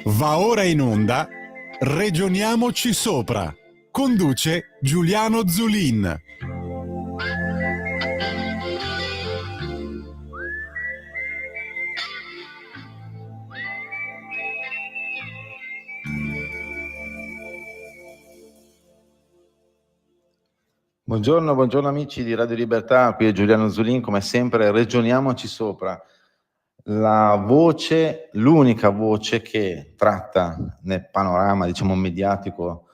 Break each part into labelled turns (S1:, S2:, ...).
S1: Va ora in onda Regioniamoci sopra. Conduce Giuliano Zulin.
S2: Buongiorno amici di Radio Libertà, qui è Giuliano Zulin, come sempre Regioniamoci sopra, la voce, l'unica voce che tratta nel panorama, diciamo, mediatico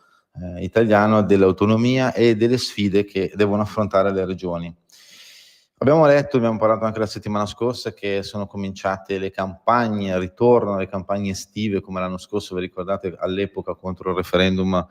S2: italiano dell'autonomia e delle sfide che devono affrontare le regioni. Abbiamo parlato anche la settimana scorsa che sono cominciate le campagne, ritornano le campagne estive come l'anno scorso, vi ricordate all'epoca contro il referendum,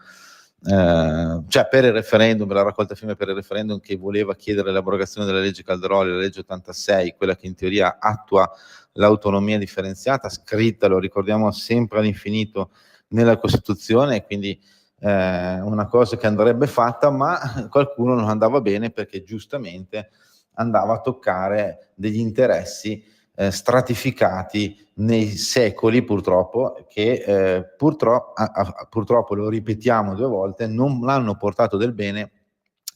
S2: cioè per il referendum, la raccolta firme per il referendum che voleva chiedere l'abrogazione della legge Calderoli, la legge 86, quella che in teoria attua l'autonomia differenziata, scritta, lo ricordiamo sempre all'infinito, nella Costituzione, e quindi una cosa che andrebbe fatta, ma qualcuno non andava bene perché giustamente andava a toccare degli interessi stratificati nei secoli, purtroppo, che purtroppo, lo ripetiamo 2 volte, non hanno portato del bene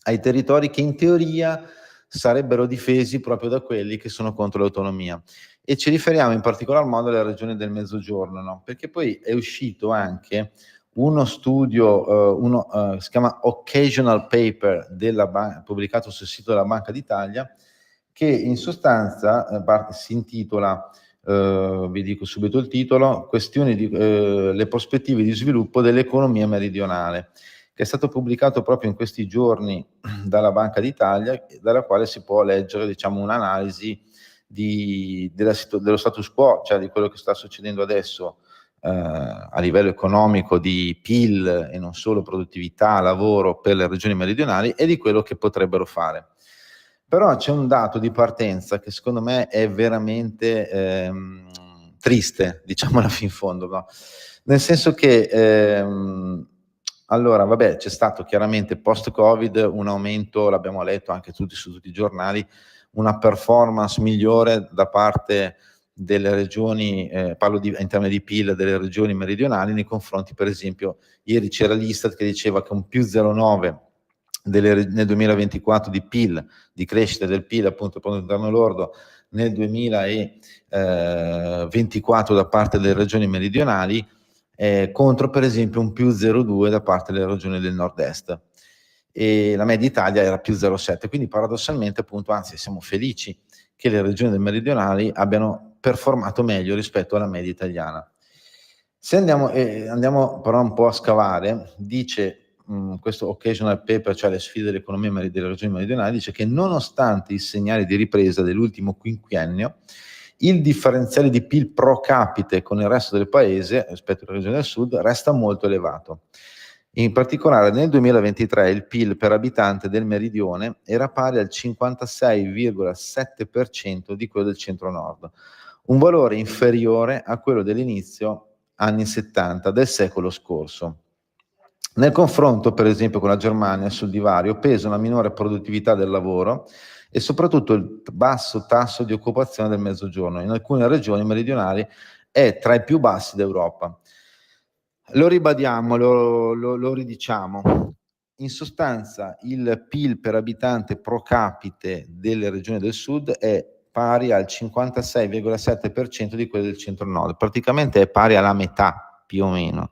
S2: ai territori che in teoria sarebbero difesi proprio da quelli che sono contro l'autonomia. E ci riferiamo in particolar modo alle regioni del Mezzogiorno, no? Perché poi è uscito anche uno studio, si chiama Occasional Paper pubblicato sul sito della Banca d'Italia, che in sostanza si intitola, vi dico subito il titolo, le prospettive di sviluppo dell'economia meridionale, che è stato pubblicato proprio in questi giorni dalla Banca d'Italia, dalla quale si può leggere, diciamo, un'analisi dello status quo, cioè di quello che sta succedendo adesso a livello economico, di PIL e non solo, produttività, lavoro per le regioni meridionali, e di quello che potrebbero fare. Però c'è un dato di partenza che secondo me è veramente triste, diciamola fin fondo, no? Nel senso che allora, vabbè, c'è stato chiaramente post-Covid un aumento, l'abbiamo letto anche su tutti i giornali, una performance migliore da parte delle regioni, parlo in termini di PIL, delle regioni meridionali nei confronti, per esempio, ieri c'era l'Istat che diceva che un più 0,9 nel 2024 di PIL, di crescita del PIL, appunto, prodotto interno lordo, nel 2024 da parte delle regioni meridionali, contro per esempio un più 0,2 da parte delle regioni del nord-est, e la media Italia era più 0,7, quindi paradossalmente, appunto, anzi siamo felici che le regioni del meridionali abbiano performato meglio rispetto alla media italiana. Se andiamo però un po' a scavare, dice questo occasional paper, cioè le sfide dell'economia delle regioni meridionali, dice che nonostante i segnali di ripresa dell'ultimo quinquennio, il differenziale di PIL pro capite con il resto del paese rispetto alle regioni del sud resta molto elevato. In particolare nel 2023 il PIL per abitante del meridione era pari al 56,7% di quello del centro-nord, un valore inferiore a quello dell'inizio anni 70 del secolo scorso. Nel confronto, per esempio, con la Germania, sul divario pesa una minore produttività del lavoro e soprattutto il basso tasso di occupazione del Mezzogiorno. In alcune regioni meridionali è tra i più bassi d'Europa. Lo ribadiamo, lo ridiciamo. In sostanza, il PIL per abitante pro capite delle regioni del sud è pari al 56,7% di quello del centro-nord, praticamente è pari alla metà, più o meno.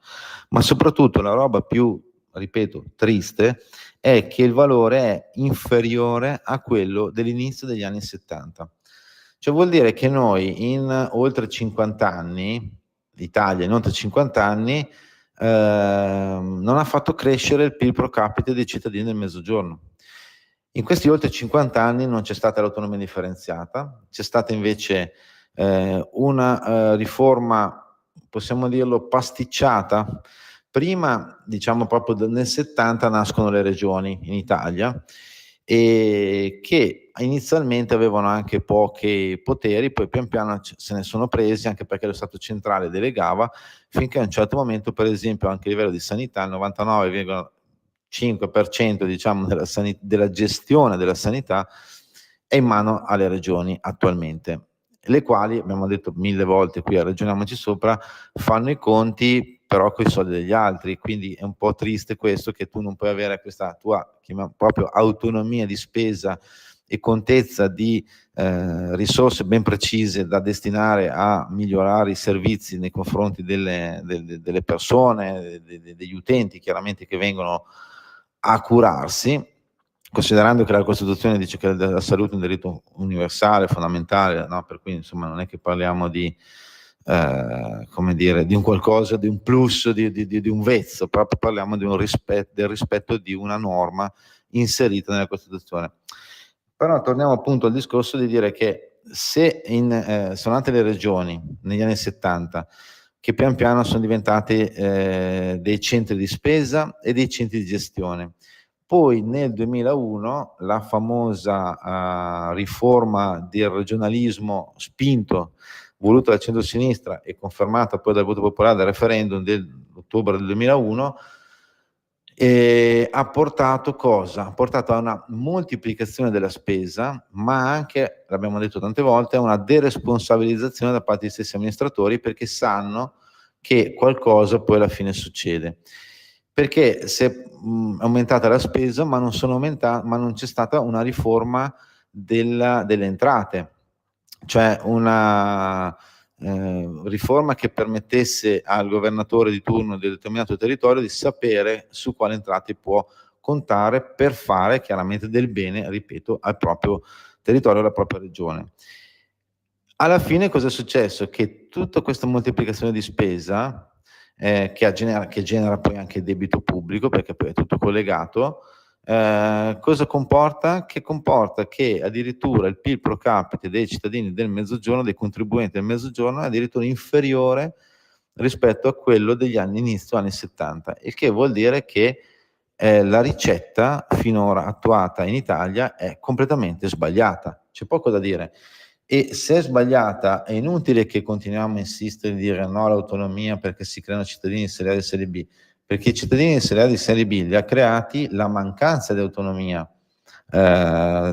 S2: Ma soprattutto la roba più, ripeto, triste è che il valore è inferiore a quello dell'inizio degli anni 70. Cioè vuol dire che noi in oltre 50 anni, l'Italia in oltre 50 anni, non ha fatto crescere il PIL pro capite dei cittadini del Mezzogiorno. In questi oltre 50 anni non c'è stata l'autonomia differenziata, c'è stata invece una riforma, possiamo dirlo, pasticciata. Prima, diciamo proprio nel 70, nascono le regioni in Italia, e che inizialmente avevano anche pochi poteri, poi pian piano se ne sono presi, anche perché lo Stato centrale delegava, finché a un certo momento, per esempio, anche a livello di sanità, il 99,5% diciamo della gestione della sanità è in mano alle regioni attualmente. le quali, abbiamo detto 1000 volte qui a Ragioniamoci Sopra, fanno i conti però con i soldi degli altri, quindi è un po' triste questo, che tu non puoi avere questa tua proprio autonomia di spesa e contezza di risorse ben precise da destinare a migliorare i servizi nei confronti delle persone, degli utenti chiaramente che vengono a curarsi, considerando che la Costituzione dice che la salute è un diritto universale, fondamentale, no? Per cui insomma non è che parliamo di come dire, di un qualcosa, di un plus, di un vezzo, proprio parliamo di del rispetto di una norma inserita nella Costituzione. Però torniamo appunto al discorso di dire che se sono nate le regioni negli anni 70 che pian piano sono diventate dei centri di spesa e dei centri di gestione. Poi nel 2001 la famosa riforma del regionalismo spinto, voluta dal centro-sinistra e confermata poi dal voto popolare del referendum dell'ottobre del 2001, ha portato cosa? Ha portato a una moltiplicazione della spesa, ma anche, l'abbiamo detto tante volte, a una deresponsabilizzazione da parte degli stessi amministratori, perché sanno che qualcosa poi alla fine succede. Perché si è aumentata la spesa, ma non c'è stata una riforma delle entrate, cioè una riforma che permettesse al governatore di turno del determinato territorio di sapere su quali entrate può contare per fare chiaramente del bene, ripeto, al proprio territorio, alla propria regione. Alla fine cosa è successo? Che tutta questa moltiplicazione di spesa che genera poi anche debito pubblico, perché poi è tutto collegato, cosa comporta? Che comporta che addirittura il PIL pro capite dei cittadini del Mezzogiorno, dei contribuenti del Mezzogiorno, è addirittura inferiore rispetto a quello degli inizio anni 70, il che vuol dire che la ricetta finora attuata in Italia è completamente sbagliata, c'è poco da dire. E se è sbagliata è inutile che continuiamo a insistere e dire no all'autonomia perché si creano cittadini di serie A e di serie B, perché i cittadini di serie A e di serie B li ha creati la mancanza di autonomia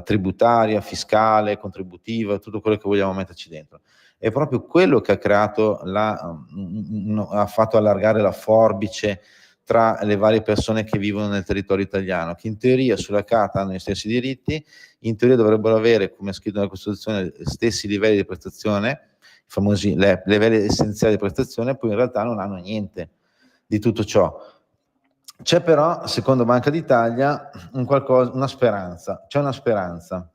S2: tributaria, fiscale, contributiva, tutto quello che vogliamo metterci dentro. È proprio quello che ha creato ha fatto allargare la forbice tra le varie persone che vivono nel territorio italiano, che in teoria sulla carta hanno gli stessi diritti, in teoria dovrebbero avere, come è scritto nella Costituzione, gli stessi livelli di prestazione, i famosi livelli essenziali di prestazione, poi in realtà non hanno niente di tutto ciò. C'è però, secondo Banca d'Italia, una speranza, c'è una speranza,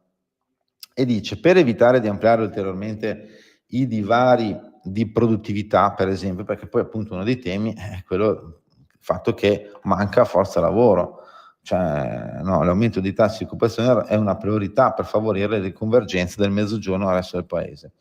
S2: e dice: per evitare di ampliare ulteriormente i divari di produttività, per esempio, perché poi appunto uno dei temi è quello, il fatto che manca forza lavoro, cioè no, l'aumento di tassi di occupazione è una priorità per favorire le convergenze del Mezzogiorno al resto del paese.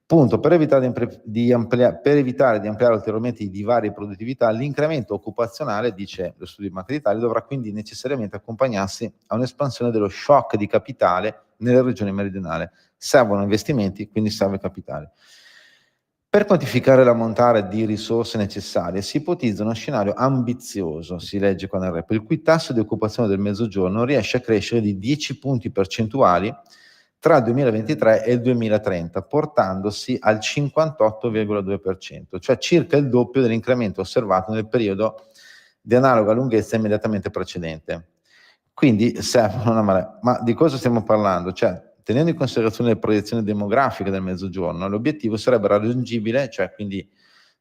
S2: Punto, per evitare di ampliare ulteriormente i divari di produttività, l'incremento occupazionale, dice lo studio di Banca d'Italia, dovrà quindi necessariamente accompagnarsi a un'espansione dello shock di capitale nelle regioni meridionali. Servono investimenti, quindi serve capitale. Per quantificare l'ammontare di risorse necessarie si ipotizza uno scenario ambizioso, si legge qua nel report, il cui tasso di occupazione del Mezzogiorno riesce a crescere di 10 punti percentuali tra il 2023 e il 2030, portandosi al 58,2%, cioè circa il doppio dell'incremento osservato nel periodo di analoga lunghezza immediatamente precedente. Quindi servono una marea. Ma di cosa stiamo parlando? Cioè, tenendo in considerazione le proiezioni demografiche del Mezzogiorno, l'obiettivo sarebbe raggiungibile, cioè quindi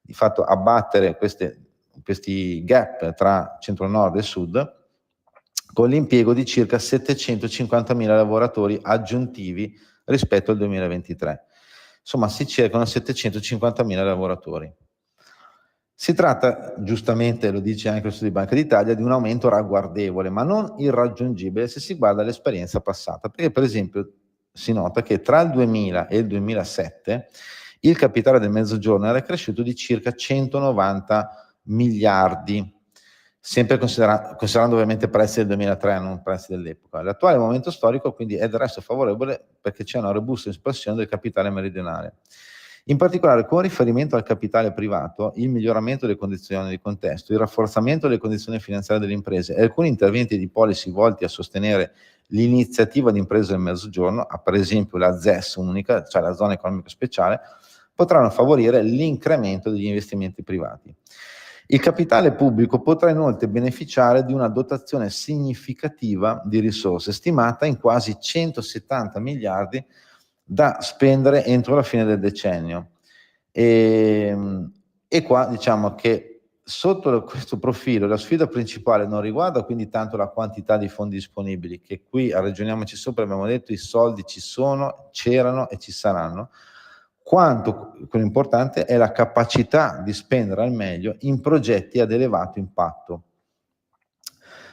S2: di fatto abbattere questi gap tra centro-nord e sud, con l'impiego di circa 750.000 lavoratori aggiuntivi rispetto al 2023. Insomma, si cercano 750.000 lavoratori. Si tratta, giustamente lo dice anche lo studio di Banca d'Italia, di un aumento ragguardevole, ma non irraggiungibile se si guarda l'esperienza passata, perché per esempio si nota che tra il 2000 e il 2007 il capitale del Mezzogiorno era cresciuto di circa 190 miliardi, sempre considerando ovviamente prezzi del 2003, non prezzi dell'epoca. L'attuale momento storico quindi è del resto favorevole perché c'è una robusta espansione del capitale meridionale. In particolare, con riferimento al capitale privato, il miglioramento delle condizioni di contesto, il rafforzamento delle condizioni finanziarie delle imprese e alcuni interventi di policy volti a sostenere l'iniziativa di imprese del Mezzogiorno, per esempio la ZES unica, cioè la zona economica speciale, potranno favorire l'incremento degli investimenti privati. Il capitale pubblico potrà inoltre beneficiare di una dotazione significativa di risorse, stimata in quasi 170 miliardi da spendere entro la fine del decennio. E qua diciamo che sotto questo profilo la sfida principale non riguarda quindi tanto la quantità di fondi disponibili, che qui a Ragioniamoci Sopra abbiamo detto i soldi ci sono, c'erano e ci saranno, quanto quello importante è la capacità di spendere al meglio in progetti ad elevato impatto.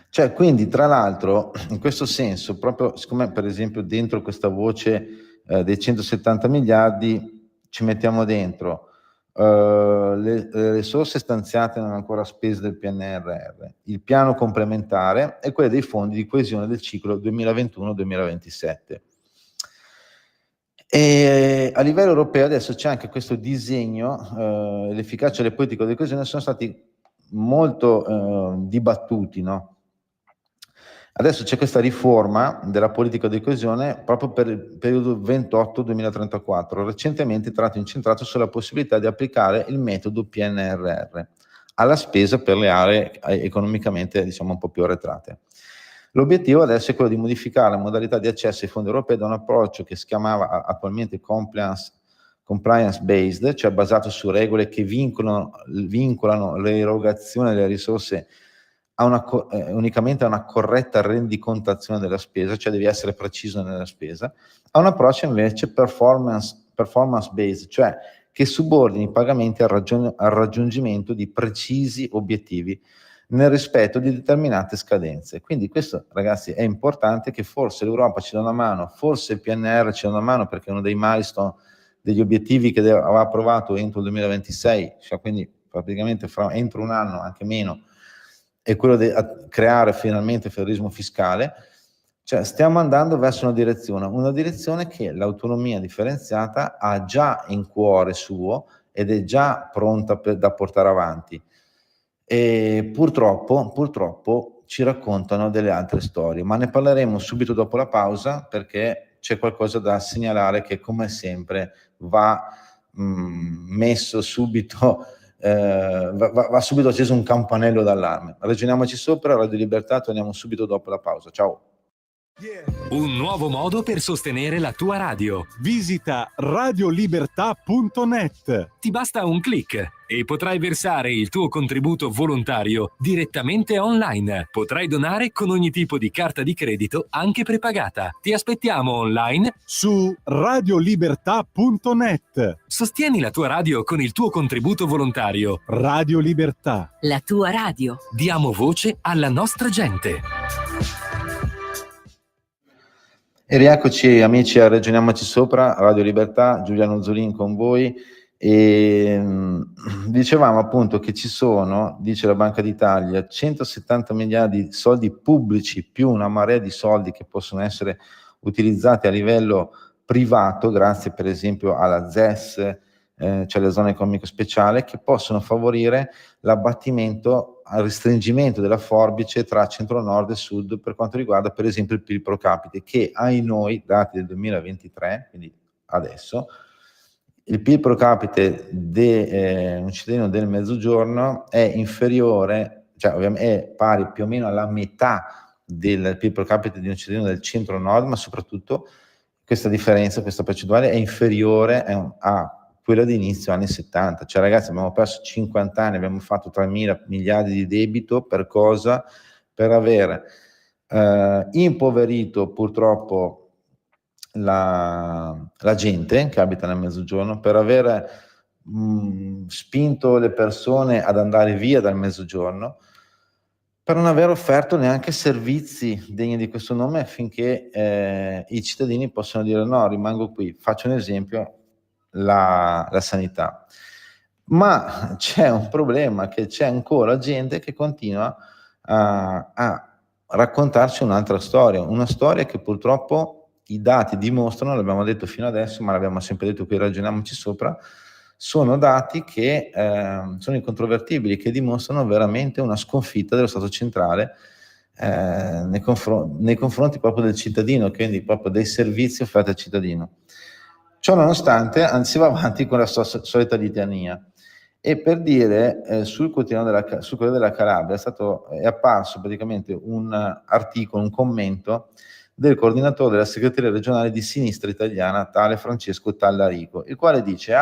S2: Cioè, quindi, tra l'altro, in questo senso, proprio siccome per esempio dentro questa voce dei 170 miliardi ci mettiamo dentro le risorse stanziate non ancora spese del PNRR, il piano complementare e quelle dei fondi di coesione del ciclo 2021-2027. E a livello europeo adesso c'è anche questo disegno, l'efficacia delle politiche di coesione sono stati molto dibattuti, no? Adesso c'è questa riforma della politica di coesione proprio per il periodo 28-2034, recentemente incentrato sulla possibilità di applicare il metodo PNRR alla spesa per le aree economicamente, diciamo, un po' più arretrate. L'obiettivo adesso è quello di modificare la modalità di accesso ai fondi europei da un approccio che si chiamava attualmente compliance based, cioè basato su regole che vincolano l'erogazione delle risorse unicamente a una corretta rendicontazione della spesa, cioè devi essere preciso nella spesa, a un approccio invece performance based, cioè che subordini i pagamenti al raggiungimento di precisi obiettivi nel rispetto di determinate scadenze. Quindi questo, ragazzi, è importante, che forse l'Europa ci dà una mano, forse il PNR ci dà una mano, perché è uno dei milestone, degli obiettivi che aveva approvato entro il 2026, cioè quindi praticamente entro un anno, anche meno, è quello di creare finalmente il federalismo fiscale. Cioè stiamo andando verso una direzione che l'autonomia differenziata ha già in cuore suo ed è già pronta da portare avanti. E purtroppo ci raccontano delle altre storie, ma ne parleremo subito dopo la pausa, perché c'è qualcosa da segnalare che, come sempre, va messo subito, va subito acceso un campanello d'allarme. Ragioniamoci Sopra, Radio Libertà, torniamo subito dopo la pausa. Ciao.
S3: Un nuovo modo per sostenere la tua radio.
S1: Visita radiolibertà.net.
S3: Ti basta un click e potrai versare il tuo contributo volontario direttamente online. Potrai donare con ogni tipo di carta di credito, anche prepagata. Ti aspettiamo online
S1: su radiolibertà.net.
S3: Sostieni la tua radio con il tuo contributo volontario.
S1: Radio Libertà.
S4: La tua radio.
S3: Diamo voce alla nostra gente.
S2: E rieccoci amici a Ragioniamoci Sopra, Radio Libertà, Giuliano Zulin con voi. E dicevamo appunto che ci sono, dice la Banca d'Italia, 170 miliardi di soldi pubblici più una marea di soldi che possono essere utilizzati a livello privato, grazie per esempio alla ZES, cioè le zone economiche speciali, che possono favorire l'abbattimento, al restringimento della forbice tra centro-nord e sud per quanto riguarda per esempio il PIL pro capite, che ai noi, dati del 2023, quindi adesso, il PIL pro capite di un cittadino del Mezzogiorno è inferiore, cioè ovviamente è pari più o meno alla metà del PIL pro capite di un cittadino del centro-nord, ma soprattutto questa differenza, questa percentuale è inferiore a quella di inizio anni 70. Cioè ragazzi, abbiamo perso 50 anni, abbiamo fatto 3.000 miliardi di debito per cosa? Per aver impoverito purtroppo la gente che abita nel Mezzogiorno, per aver spinto le persone ad andare via dal Mezzogiorno, per non aver offerto neanche servizi degni di questo nome affinché i cittadini possano dire no, rimango qui. Faccio un esempio, la sanità. Ma c'è un problema, che c'è ancora gente che continua a raccontarci un'altra storia, una storia che purtroppo i dati dimostrano, l'abbiamo detto fino adesso, ma l'abbiamo sempre detto qui, Ragioniamoci Sopra, sono dati che sono incontrovertibili, che dimostrano veramente una sconfitta dello Stato centrale nei confronti proprio del cittadino, quindi proprio dei servizi offerti al cittadino. Ciò nonostante si va avanti con la solita litania. E per dire, sul Corriere della Calabria è apparso praticamente un articolo, un commento del coordinatore della segreteria regionale di Sinistra Italiana, tale Francesco Tallarico, il quale dice: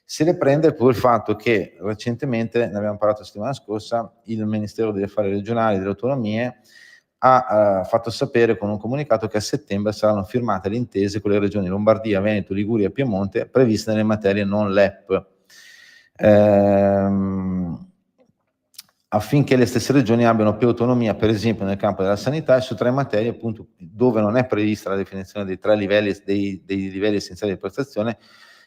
S2: se ne prende pure il fatto che recentemente, ne abbiamo parlato la settimana scorsa, il Ministero degli Affari Regionali e delle Autonomie ha fatto sapere con un comunicato che a settembre saranno firmate le intese con le regioni Lombardia, Veneto, Liguria e Piemonte previste nelle materie non LEP, affinché le stesse regioni abbiano più autonomia, per esempio nel campo della sanità, e su 3 materie appunto dove non è prevista la definizione dei 3 livelli, dei livelli essenziali di prestazione,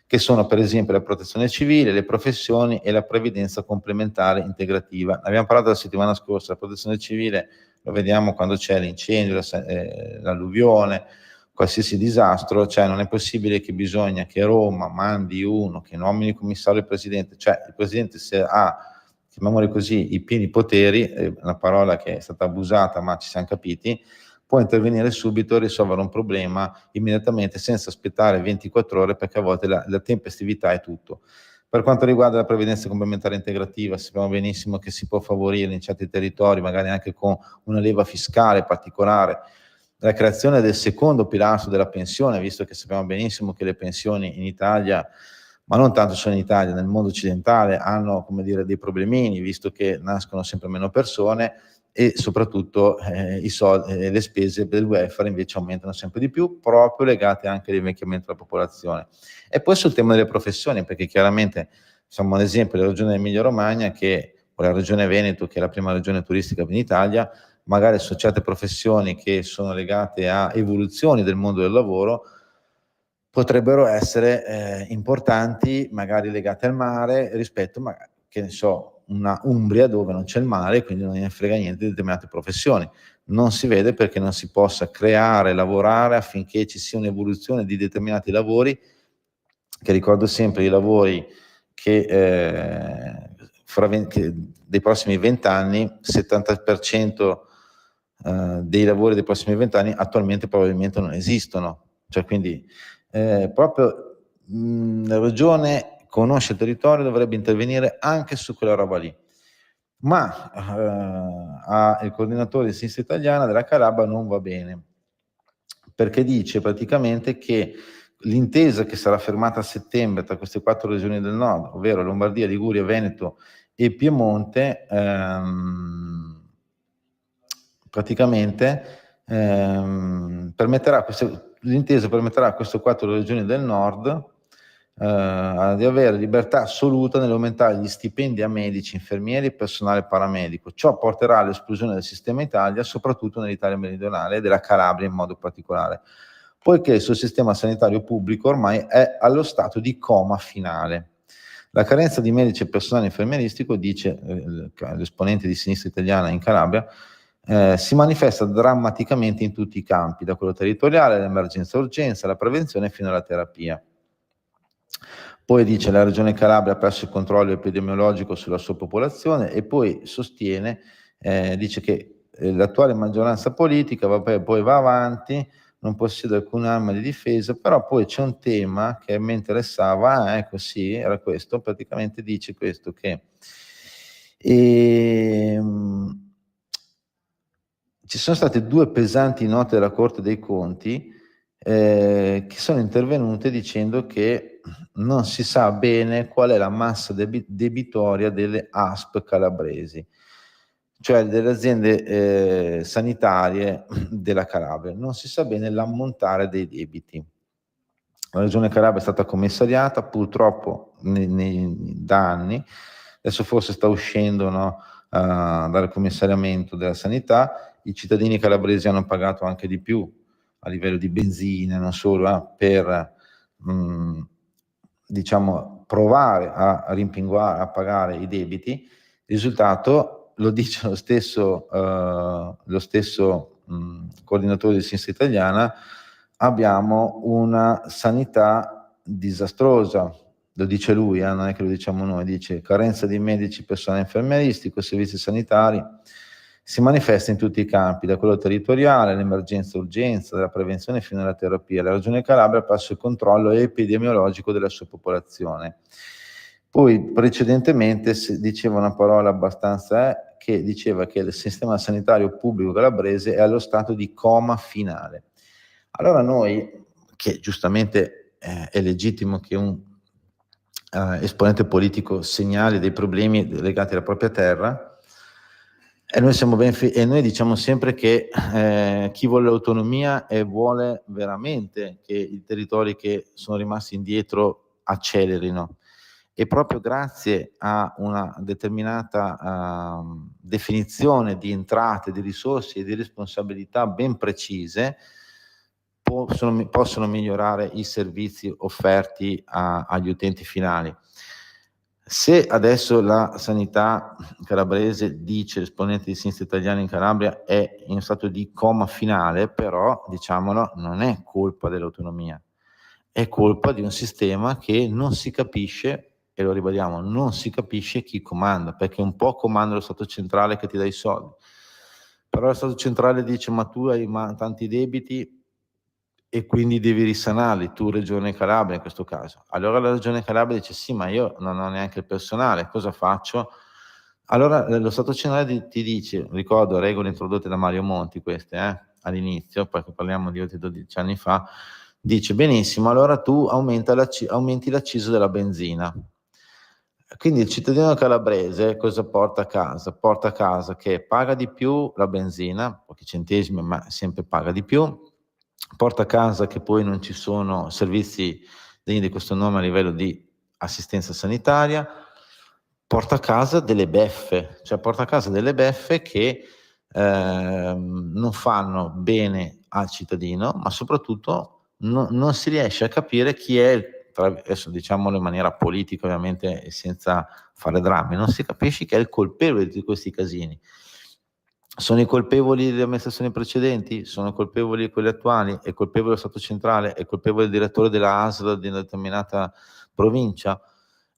S2: che sono per esempio la protezione civile, le professioni e la previdenza complementare integrativa. Ne abbiamo parlato la settimana scorsa. La protezione civile lo vediamo quando c'è l'incendio, l'alluvione, qualsiasi disastro, cioè non è possibile che bisogna che Roma mandi uno che nomini il commissario e il presidente, cioè il presidente, se ha, chiamiamoli così, i pieni poteri, una parola che è stata abusata ma ci siamo capiti, può intervenire subito e risolvere un problema immediatamente senza aspettare 24 ore, perché a volte la tempestività è tutto. Per quanto riguarda la previdenza complementare integrativa, sappiamo benissimo che si può favorire in certi territori, magari anche con una leva fiscale particolare, la creazione del secondo pilastro della pensione, visto che sappiamo benissimo che le pensioni in Italia, ma non tanto solo in Italia, nel mondo occidentale, hanno, come dire, dei problemini, visto che nascono sempre meno persone e soprattutto le spese del welfare invece aumentano sempre di più, proprio legate anche all'invecchiamento della popolazione. E poi sul tema delle professioni, perché chiaramente siamo ad esempio la regione Emilia Romagna, o la regione Veneto, che è la prima regione turistica in Italia, magari su certe professioni che sono legate a evoluzioni del mondo del lavoro, potrebbero essere importanti, magari legate al mare, rispetto, che ne so, una Umbria dove non c'è il mare, quindi non ne frega niente di determinate professioni. Non si vede perché non si possa creare, lavorare affinché ci sia un'evoluzione di determinati lavori, che ricordo sempre i lavori che dei prossimi 20 anni, 70% dei lavori dei prossimi 20 anni attualmente probabilmente non esistono. Cioè, quindi proprio la regione conosce il territorio, dovrebbe intervenire anche su quella roba lì. Ma il coordinatore di Sinistra Italiana della Calabria non va bene, perché dice praticamente che l'intesa che sarà firmata a settembre tra queste 4 regioni del nord, ovvero Lombardia, Liguria, Veneto e Piemonte, praticamente l'intesa permetterà a queste 4 regioni del nord di avere libertà assoluta nell'aumentare gli stipendi a medici, infermieri e personale paramedico. Ciò porterà all'esplosione del sistema Italia, soprattutto nell'Italia meridionale e della Calabria in modo particolare, poiché il suo sistema sanitario pubblico ormai è allo stato di coma finale. La carenza di medici e personale infermieristico, dice l'esponente di Sinistra Italiana in Calabria, si manifesta drammaticamente in tutti i campi, da quello territoriale all'emergenza-urgenza, alla prevenzione fino alla terapia. Poi dice: la regione Calabria ha perso il controllo epidemiologico sulla sua popolazione, e poi sostiene, dice che l'attuale maggioranza politica poi va avanti, non possiede alcuna arma di difesa, però poi c'è un tema che mi interessava, ecco sì, era questo, praticamente dice questo, che ci sono state 2 pesanti note della Corte dei Conti che sono intervenute dicendo che non si sa bene qual è la massa debitoria delle ASP calabresi, cioè delle aziende sanitarie della Calabria. Non si sa bene l'ammontare dei debiti. La regione Calabria è stata commissariata purtroppo da anni, adesso forse sta uscendo, no, dal commissariamento della sanità. I cittadini calabresi hanno pagato anche di più a livello di benzina, non solo, per diciamo provare a rimpinguare, a pagare i debiti. Il risultato lo dice lo stesso coordinatore di Sinistra Italiana: abbiamo una sanità disastrosa. Lo dice lui, non è che lo diciamo noi, dice: carenza di medici, personale infermieristico, servizi sanitari, Si manifesta in tutti i campi, da quello territoriale, all'emergenza-urgenza, dalla prevenzione fino alla terapia. La Regione Calabria passa il controllo epidemiologico della sua popolazione. Poi precedentemente si diceva una parola abbastanza che diceva che il sistema sanitario pubblico calabrese è allo stato di coma finale. Allora noi, che giustamente è legittimo che un esponente politico segnali dei problemi legati alla propria terra, e noi diciamo sempre che chi vuole l'autonomia e vuole veramente che i territori che sono rimasti indietro accelerino, e proprio grazie a una determinata definizione di entrate, di risorse e di responsabilità ben precise possono migliorare i servizi offerti agli utenti finali. Se adesso la sanità calabrese, dice l'esponente di Sinistra Italiana in Calabria, è in stato di coma finale, però, diciamolo, non è colpa dell'autonomia, è colpa di un sistema che non si capisce, e lo ribadiamo, non si capisce chi comanda, perché un po' comanda lo Stato centrale che ti dà i soldi, però lo Stato centrale dice ma tu hai tanti debiti e quindi devi risanarli, tu Regione Calabria in questo caso. Allora la Regione Calabria dice sì, ma io non ho neanche il personale, cosa faccio? Allora lo Stato centrale ti dice, ricordo regole introdotte da Mario Monti queste all'inizio, poi parliamo di oltre 12 anni fa, dice benissimo, allora tu aumenti l'acciso della benzina. Quindi il cittadino calabrese cosa porta a casa? Porta a casa che paga di più la benzina, pochi centesimi, ma sempre paga di più, porta a casa che poi non ci sono servizi degni di questo nome a livello di assistenza sanitaria, porta a casa delle beffe, che non fanno bene al cittadino, ma soprattutto non si riesce a capire chi è, adesso diciamolo in maniera politica ovviamente e senza fare drammi, non si capisce chi è il colpevole di questi casini. Sono i colpevoli delle amministrazioni precedenti? Sono colpevoli quelli attuali? È colpevole lo Stato centrale? È colpevole il direttore della ASL di una determinata provincia?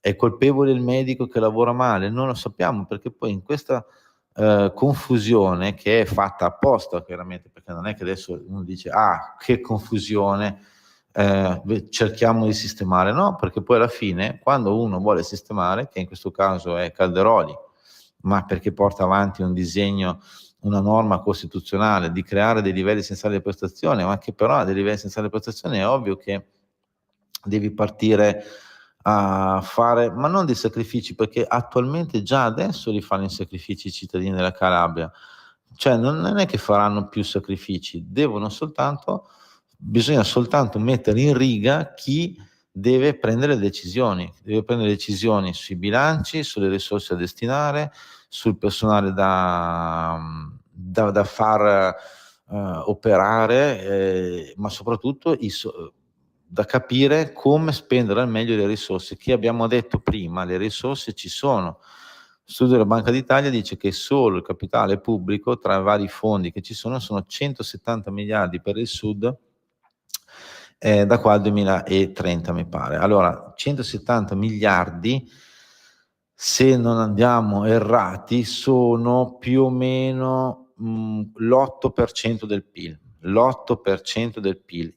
S2: È colpevole il medico che lavora male? Non lo sappiamo, perché poi in questa confusione che è fatta apposta, chiaramente, perché non è che adesso uno dice che confusione, cerchiamo di sistemare, no, perché poi alla fine quando uno vuole sistemare, che in questo caso è Calderoli, ma perché porta avanti un disegno, una norma costituzionale di creare dei livelli essenziali di prestazione, ma che però a dei livelli essenziali di prestazione è ovvio che devi partire a fare, ma non dei sacrifici, perché attualmente già adesso li fanno i sacrifici i cittadini della Calabria, cioè non è che faranno più sacrifici, bisogna soltanto mettere in riga chi deve prendere decisioni sui bilanci, sulle risorse da destinare, sul personale da far operare, ma soprattutto da capire come spendere al meglio le risorse. Che abbiamo detto prima, le risorse ci sono. Lo studio della Banca d'Italia dice che solo il capitale pubblico, tra i vari fondi che ci sono 170 miliardi per il Sud, da qua al 2030 mi pare. Allora, 170 miliardi, se non andiamo errati, sono più o meno l'8% del PIL. L'8% del PIL,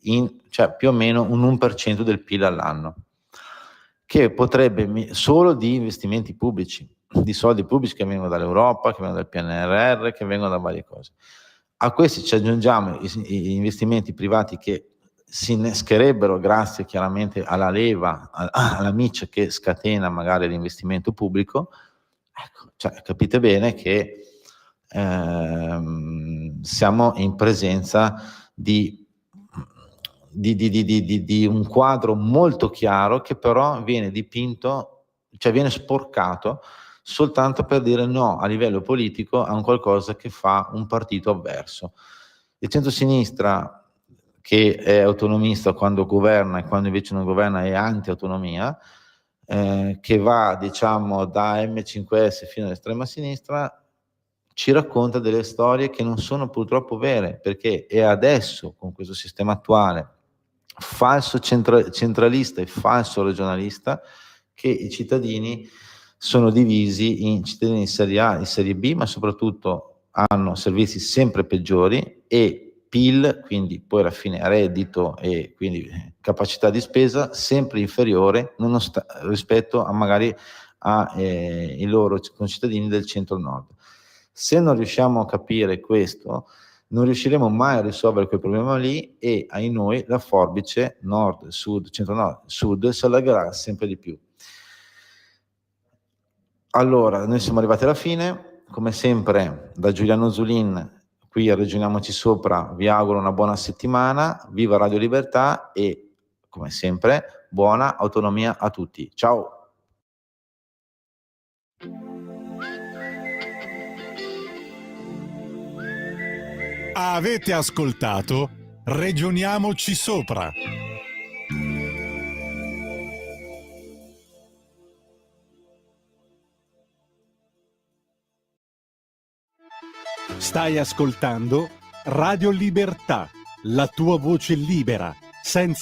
S2: cioè più o meno un 1% del PIL all'anno, che potrebbe, solo di investimenti pubblici, di soldi pubblici che vengono dall'Europa, che vengono dal PNRR, che vengono da varie cose. A questi ci aggiungiamo gli investimenti privati che si innescherebbero grazie chiaramente alla leva, alla miccia che scatena magari l'investimento pubblico. Ecco, cioè, capite bene che siamo in presenza di un quadro molto chiaro che però viene dipinto, cioè viene sporcato soltanto per dire no a livello politico a un qualcosa che fa un partito avverso. Il centro-sinistra, che è autonomista quando governa e quando invece non governa è anti-autonomia, che va diciamo da M5S fino all'estrema sinistra, ci racconta delle storie che non sono purtroppo vere, perché è adesso, con questo sistema attuale falso centralista e falso regionalista, che i cittadini sono divisi in cittadini di serie A e serie B, ma soprattutto hanno servizi sempre peggiori e PIL, quindi poi alla fine reddito e quindi capacità di spesa sempre inferiore rispetto a magari ai loro concittadini del centro-nord. Se non riusciamo a capire questo, non riusciremo mai a risolvere quel problema lì e ai noi la forbice nord, sud, centro-nord, sud si allargherà sempre di più. Allora, noi siamo arrivati alla fine, come sempre da Giuliano Zulin qui a Ragioniamoci Sopra vi auguro una buona settimana, viva Radio Libertà e come sempre buona autonomia a tutti. Ciao!
S1: Avete ascoltato Ragioniamoci Sopra. Stai ascoltando Radio Libertà, la tua voce libera, senza